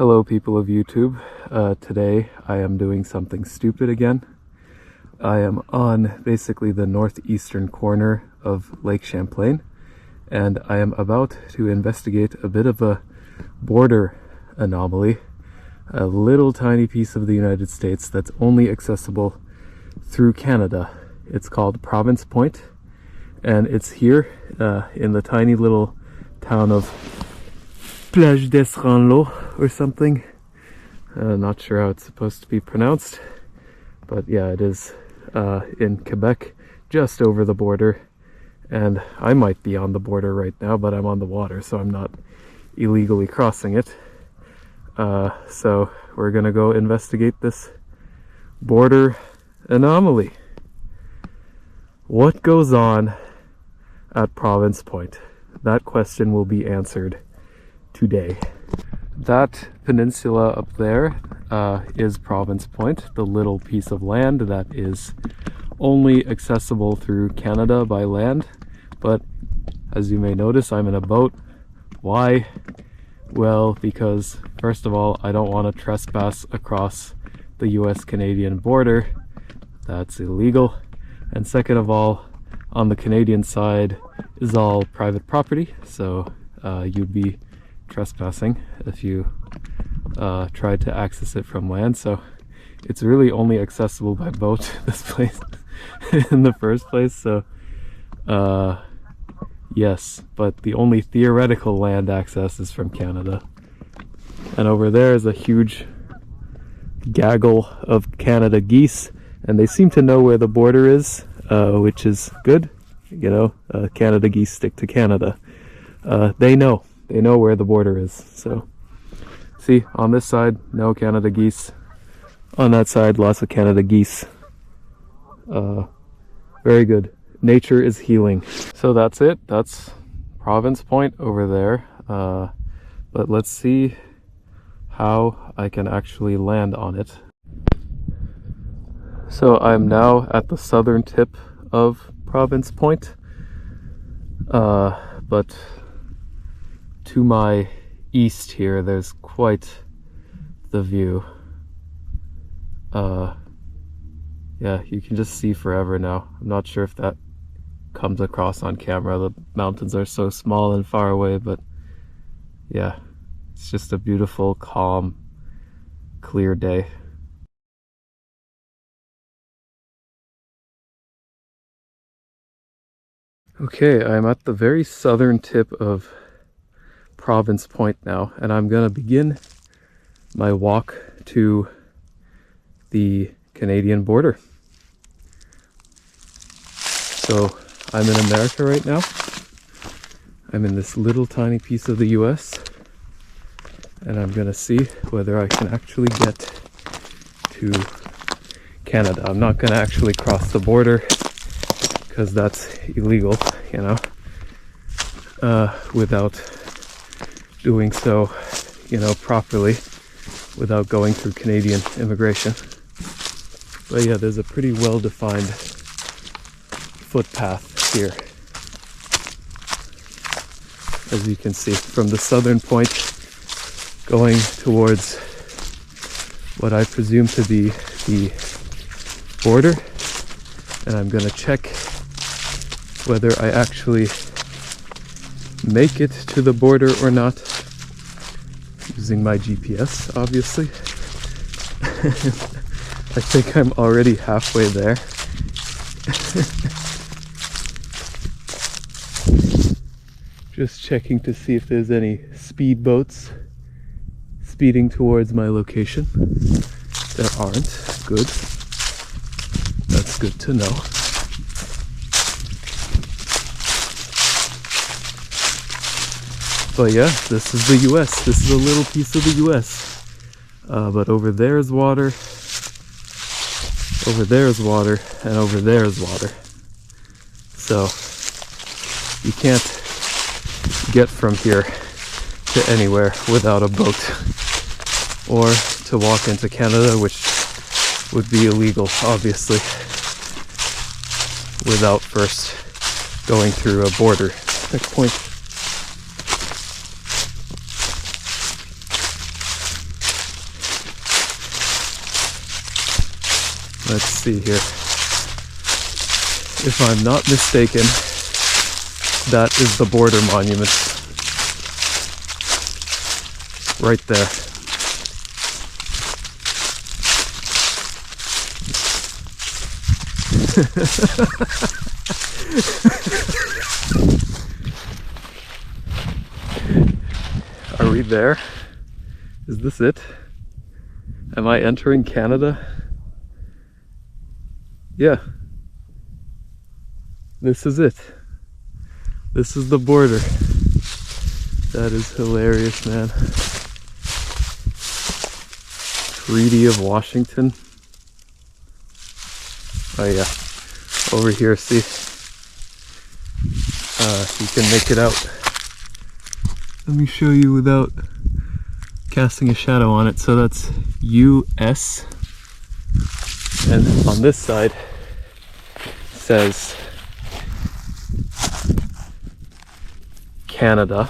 Hello people of YouTube. Today I am doing something stupid again. I am on basically the northeastern corner of Lake Champlain, and I am about to investigate a bit of a border anomaly, a little tiny piece of the United States that's only accessible through Canada. It's called Province Point, and it's here in the tiny little town of Plage-Desranleau or something. Not sure how it's supposed to be pronounced, but yeah, it is in Quebec, just over the border. And I might be on the border right now, but I'm on the water, so I'm not illegally crossing it. So we're gonna go investigate this border anomaly. What goes on at Province Point? That question will be answered today. That peninsula up there is Province Point, the little piece of land that is only accessible through Canada by land. But as you may notice, I'm in a boat. Why? Well, because first of all, I don't want to trespass across the US-Canadian border. That's illegal. And second of all, on the Canadian side is all private property, so you'd be trespassing if you tried to access it from land. So it's really only accessible by boat, this place, in the first place. So yes, but the only theoretical land access is from Canada. And over there is a huge gaggle of Canada geese, and they seem to know where the border is, which is good. You know, Canada geese stick to Canada. They know where the border is. So see, on this side, no Canada geese. On that side, lots of Canada geese. Very good. Nature is healing. So that's it. That's Province Point over there. But let's see how I can actually land on it. So I'm now at the southern tip of Province Point. But to my east here, there's quite the view. Yeah, you can just see forever now. I'm not sure if that comes across on camera. The mountains are so small and far away, but yeah, it's just a beautiful, calm, clear day. Okay, I'm at the very southern tip of Province Point now, and I'm gonna begin my walk to the Canadian border. So I'm in America right now. I'm in this little tiny piece of the US, and I'm gonna see whether I can actually get to Canada. I'm not gonna actually cross the border because that's illegal, you know, without doing so, you know, properly, without going through Canadian immigration. But yeah, there's a pretty well-defined footpath here, as you can see, from the southern point going towards what I presume to be the border. And I'm gonna check whether I actually make it to the border or not, using my GPS, obviously. I think I'm already halfway there. Just checking to see if there's any speedboats speeding towards my location. There aren't. Good. That's good to know. But yeah, this is the US. This is a little piece of the US. But over there is water. Over there is water. And over there is water. So you can't get from here to anywhere without a boat. Or to walk into Canada, which would be illegal, obviously, without first going through a border checkpoint. Let's see here. If I'm not mistaken, that is the border monument. Right there. Are we there? Is this it? Am I entering Canada? Yeah. This is it. This is the border. That is hilarious, man. Treaty of Washington. Oh yeah. Over here, see? You can make it out. Let me show you without casting a shadow on it. So that's US. And on this side says Canada.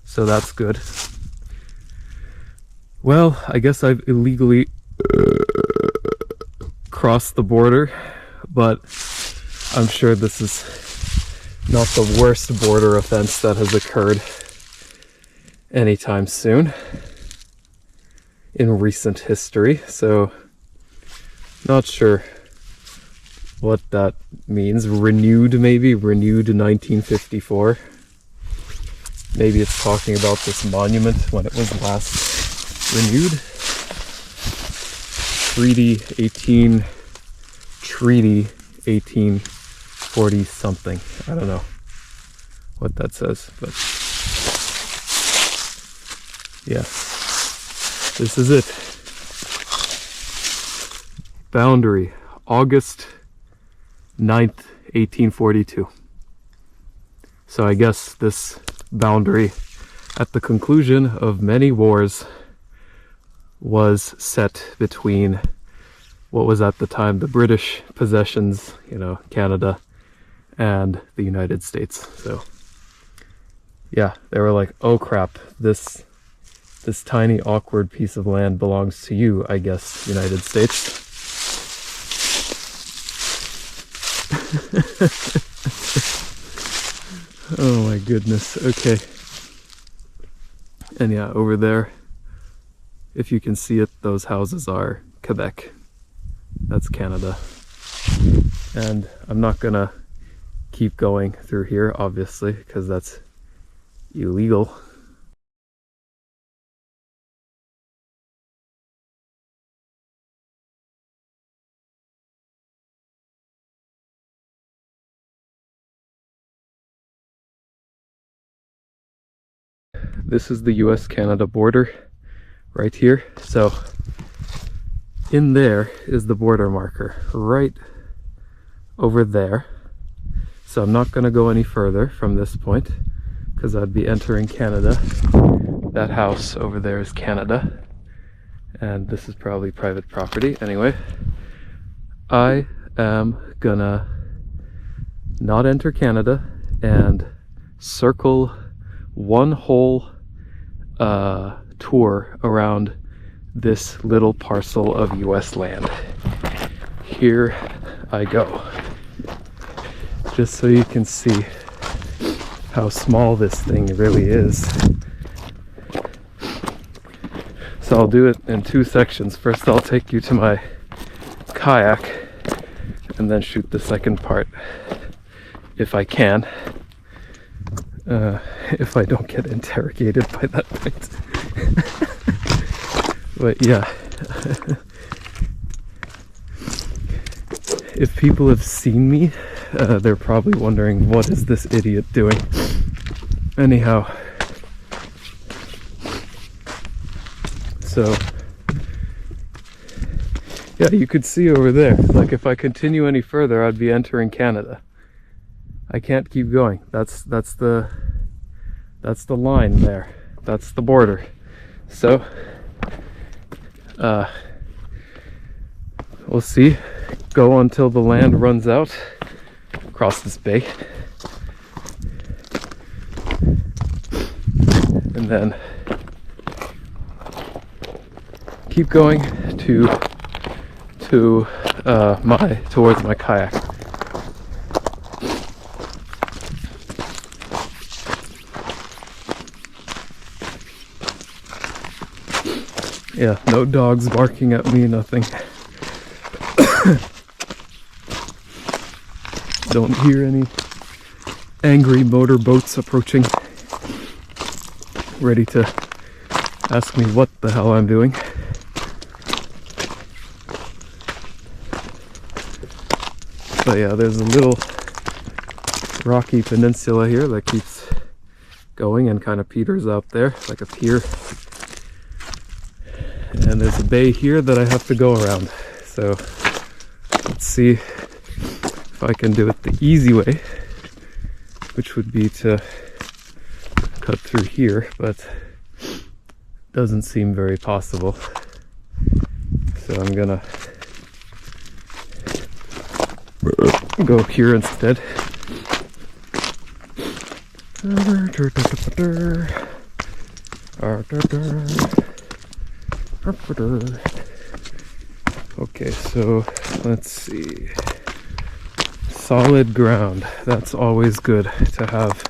So that's good. Well, I guess I've illegally crossed the border, but I'm sure this is not the worst border offense that has occurred anytime soon in recent history. So, not sure what that means. Renewed, maybe? Renewed in 1954. Maybe it's talking about this monument when it was last renewed. Treaty 1840 something. I don't know what that says, but yeah, this is it. Boundary, August 9th, 1842. So I guess this boundary, at the conclusion of many wars, was set between what was at the time the British possessions, you know, Canada, and the United States. So yeah, they were like, oh crap, this tiny awkward piece of land belongs to you, I guess, United States. Oh my goodness. Okay. And yeah, over there, if you can see it, those houses are Quebec. That's Canada. And I'm not gonna keep going through here, obviously, because that's illegal. This is the US-Canada border right here. So in there is the border marker right over there. So I'm not going to go any further from this point because I'd be entering Canada. That house over there is Canada, and this is probably private property. Anyway, I am gonna not enter Canada and circle one whole tour around this little parcel of US land. Here I go. Just so you can see how small this thing really is. So I'll do it in two sections. First I'll take you to my kayak and then shoot the second part if I can. If I don't get interrogated by that point. But yeah. If people have seen me, they're probably wondering, what is this idiot doing? Anyhow. So, yeah, you could see over there, like if I continue any further, I'd be entering Canada. I can't keep going. That's the line there. That's the border. So, we'll see. Go until the land runs out. Across this bay. And then keep going to to towards my kayak. Yeah, no dogs barking at me, nothing. Don't hear any angry motorboats approaching, ready to ask me what the hell I'm doing. But yeah, there's a little rocky peninsula here that keeps going and kind of peters out there like a pier. And there's a bay here that I have to go around. So let's see if I can do it the easy way, which would be to cut through here, but doesn't seem very possible. So I'm gonna go here instead. Okay, so let's see. Solid ground. That's always good to have,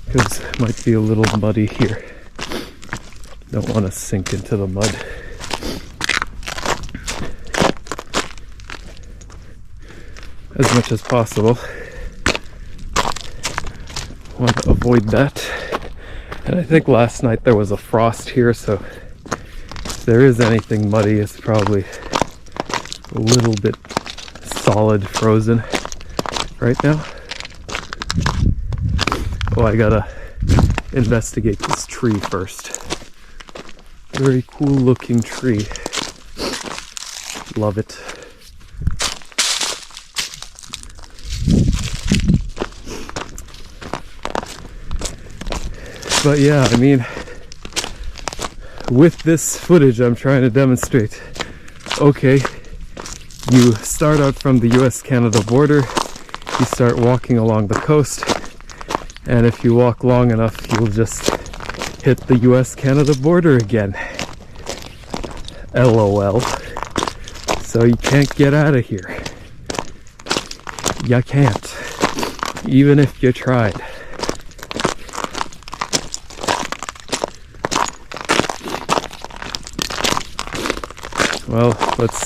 because it might be a little muddy here. Don't want to sink into the mud. As much as possible. Want to avoid that. And I think last night there was a frost here, so if there is anything muddy, it's probably a little bit solid frozen right now. Oh, I gotta investigate this tree first. Very cool looking tree. Love it. But yeah, I mean, with this footage I'm trying to demonstrate, okay, you start out from the US-Canada border, you start walking along the coast, and if you walk long enough, you'll just hit the US-Canada border again. LOL. So you can't get out of here. You can't. Even if you tried. Well, let's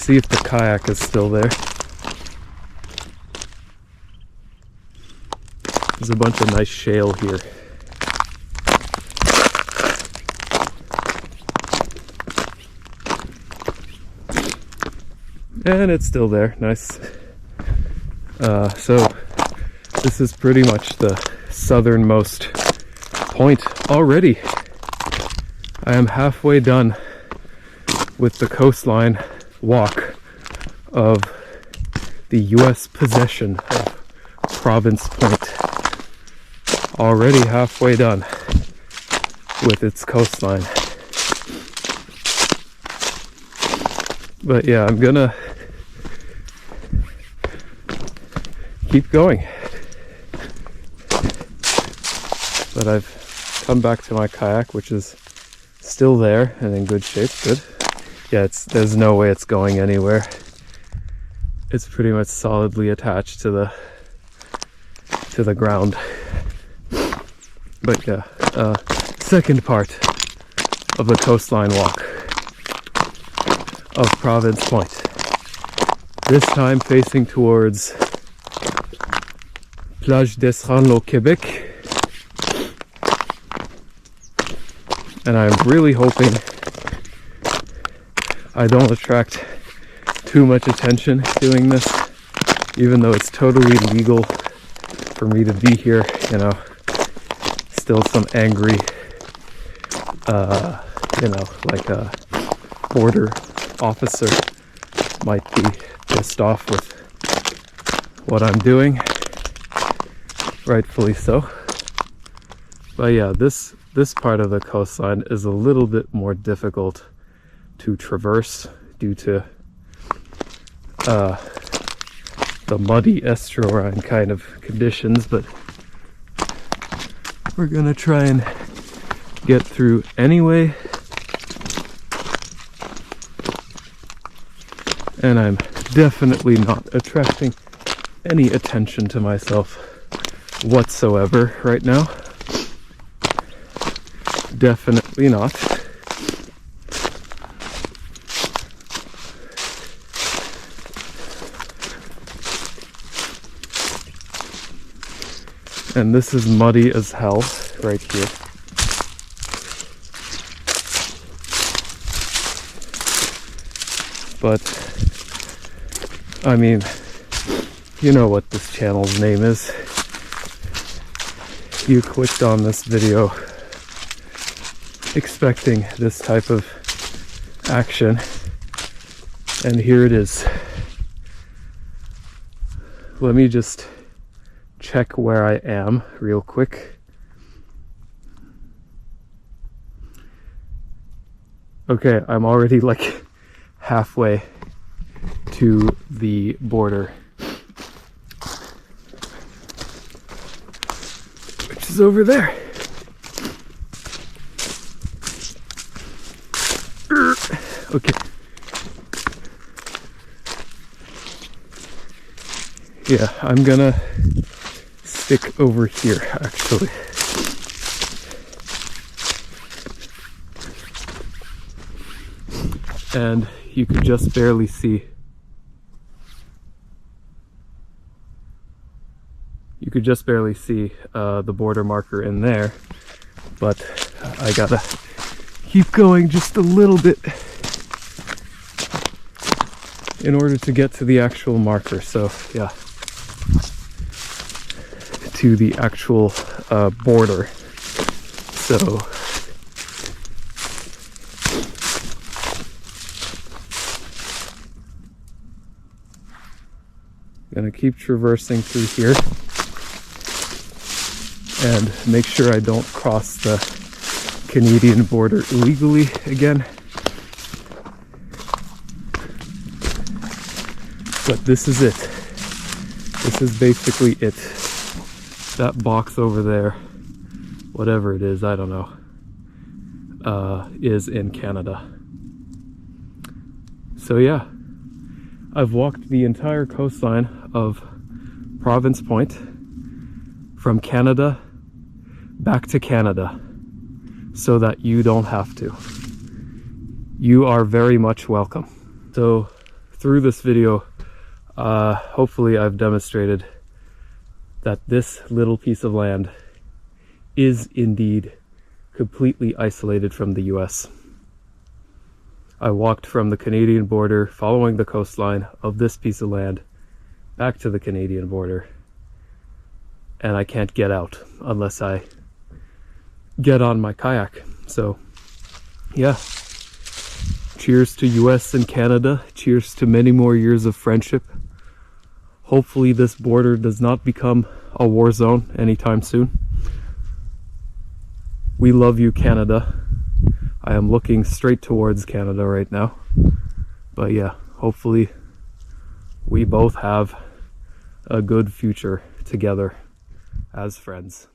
see if the kayak is still there. There's a bunch of nice shale here. And it's still there. Nice. So this is pretty much the southernmost point already. I am halfway done with the coastline walk of the US possession of Province Point. Already halfway done with its coastline. But yeah, I'm gonna keep going. But I've come back to my kayak, which is still there and in good shape. Good. Yeah, there's no way it's going anywhere. It's pretty much solidly attached to the ground. But yeah, second part of the coastline walk of Province Point. This time facing towards Plage-Desranleau Quebec. And I'm really hoping I don't attract too much attention doing this, even though it's totally legal for me to be here, you know. Still some angry, you know, like a border officer might be pissed off with what I'm doing, rightfully so. But yeah, this part of the coastline is a little bit more difficult to traverse due to the muddy estuarine kind of conditions, but we're gonna try and get through anyway. And I'm definitely not attracting any attention to myself whatsoever right now. Definitely not. And this is muddy as hell right here. But, I mean, you know what this channel's name is. You clicked on this video expecting this type of action, and here it is. Let me just check where I am real quick. Okay, I'm already like halfway to the border, which is over there. Okay. Yeah, I'm gonna stick over here actually. And you could just barely see. You could just barely see the border marker in there, but I gotta keep going just a little bit in order to get to the actual marker. So yeah, to the actual border. So gonna keep traversing through here and make sure I don't cross the Canadian border illegally again. But this is it. This is basically it. That box over there, whatever it is, I don't know, is in Canada. So yeah, I've walked the entire coastline of Province Point from Canada back to Canada so that you don't have to. You are very much welcome. So through this video, hopefully I've demonstrated that this little piece of land is indeed completely isolated from the US. I walked from the Canadian border, following the coastline of this piece of land, back to the Canadian border, and I can't get out unless I get on my kayak. So yeah, cheers to US and Canada, cheers to many more years of friendship. Hopefully this border does not become a war zone anytime soon. We love you, Canada. I am looking straight towards Canada right now. But yeah, hopefully we both have a good future together as friends.